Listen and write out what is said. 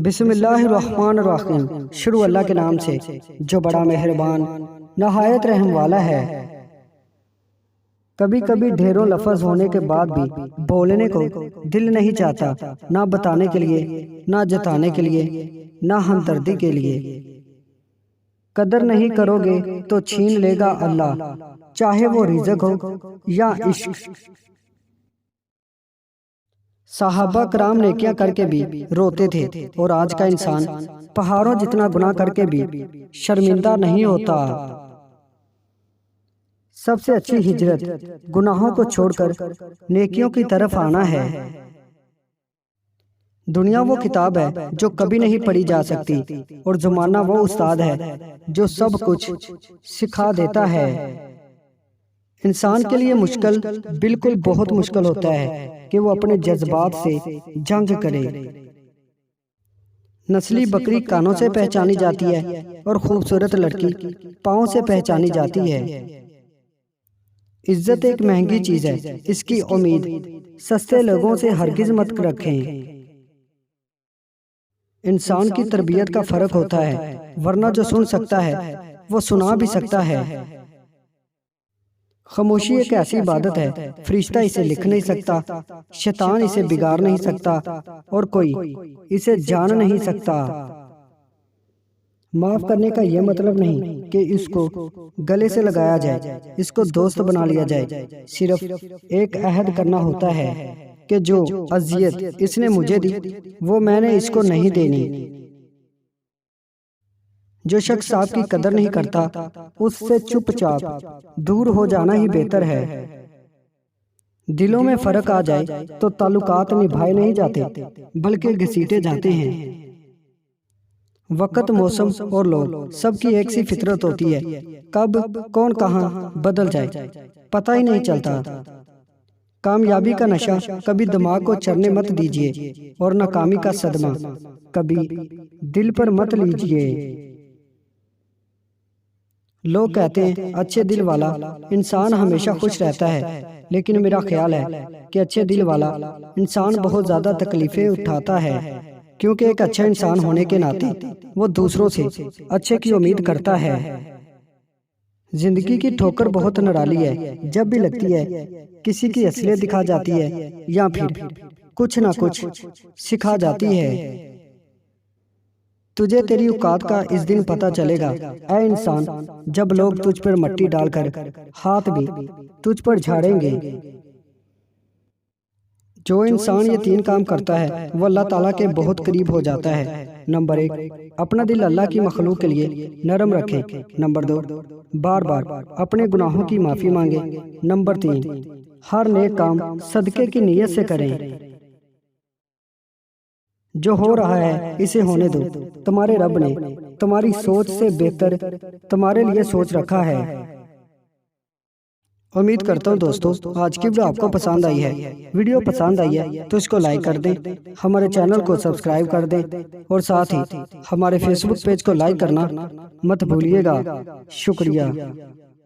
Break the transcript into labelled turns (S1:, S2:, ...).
S1: बिस्मिल्लाहिर्रहमानिर्रहीम। शुरू अल्लाह के नाम से जो बड़ा मेहरबान नहायत रहम वाला है। कभी कभी ढेरों लफ्ज़ होने के बाद भी बोलने को दिल नहीं चाहता, ना बताने के लिए, ना जताने के लिए, ना हमदर्दी के लिए। कदर नहीं करोगे तो छीन लेगा अल्लाह, चाहे वो रिज़्क हो या इश्क। साहबा कराम नेकियां करके भी रोते थे और आज का इंसान पहाड़ों जितना गुनाह करके भी शर्मिंदा नहीं होता। सबसे अच्छी हिजरत गुनाहों को छोड़कर नेकियों की तरफ आना है। दुनिया वो किताब है जो कभी नहीं पढ़ी जा सकती और ज़माना वो उस्ताद है जो सब कुछ सिखा देता है। इंसान के लिए मुश्किल बिल्कुल बहुत मुश्किल होता है कि वो अपने जज्बात से जंग करे। नस्ली बकरी कानों से पहचानी जाती है और खूबसूरत लड़की पाँव से पहचानी जाती है। इज्जत एक महंगी चीज है, इसकी उम्मीद सस्ते लोगों से हरगिज मत रखें। इंसान की तरबियत का फर्क होता है, वरना जो सुन सकता है वो सुना भी सकता है। खामोशी एक ऐसी इबादत है, फरिश्ता इसे लिख नहीं सकता, शैतान इसे बिगाड़ नहीं सकता और कोई इसे जान नहीं सकता। माफ करने का यह मतलब नहीं कि इसको गले से लगाया जाए, इसको दोस्त बना लिया जाए। सिर्फ एक अहद करना होता है कि जो अजियत इसने मुझे दी वो मैंने इसको नहीं देनी। जो शख्स आपकी कदर नहीं करता उससे चुपचाप दूर हो जाना ही बेहतर है। दिलों में फर्क आ जाए तो ताल्लुकात निभाए नहीं जाते बल्कि घसीटे जाते हैं। वक्त, मौसम और लोग सबकी एक सी फितरत होती है, कब कौन कहाँ बदल जाए पता ही नहीं चलता। कामयाबी का नशा कभी दिमाग को चढ़ने मत दीजिए और नाकामी का सदमा कभी दिल पर मत लीजिए। लोग कहते हैं अच्छे दिल वाला इंसान हमेशा खुश रहता है, लेकिन मेरा ख्याल है कि अच्छे दिल वाला इंसान बहुत ज्यादा तकलीफें उठाता है, क्योंकि एक अच्छा इंसान होने के नाते वो दूसरों से अच्छे की उम्मीद करता है। जिंदगी की ठोकर बहुत निराली है, जब भी लगती है किसी की असलियत दिखा जाती है या फिर कुछ ना कुछ सिखा जाती है। तुझे तेरी औकात का इस दिन पता चलेगा ऐ इंसान, जब लोग तुझ पर मट्टी डालकर हाथ भी तुझ पर झाड़ेंगे। जो इंसान ये 3 काम करता है वो अल्लाह ताला के बहुत करीब हो जाता है। नंबर 1, अपना दिल अल्लाह की मखलूक के लिए नरम रखें। नंबर 2, बार बार अपने गुनाहों की माफ़ी मांगे। नंबर 3, हर नेक काम सदके की नीयत से करें। जो हो रहा है इसे होने दो, तुम्हारे रब ने तुम्हारी सोच से बेहतर तुम्हारे लिए सोच रखा है। उम्मीद करता हूँ दोस्तों आज की वीडियो आपको पसंद आई है। वीडियो पसंद आई है तो इसको लाइक कर दें, हमारे चैनल को सब्सक्राइब कर दें और साथ ही हमारे फेसबुक पेज को लाइक करना मत भूलिएगा। शुक्रिया।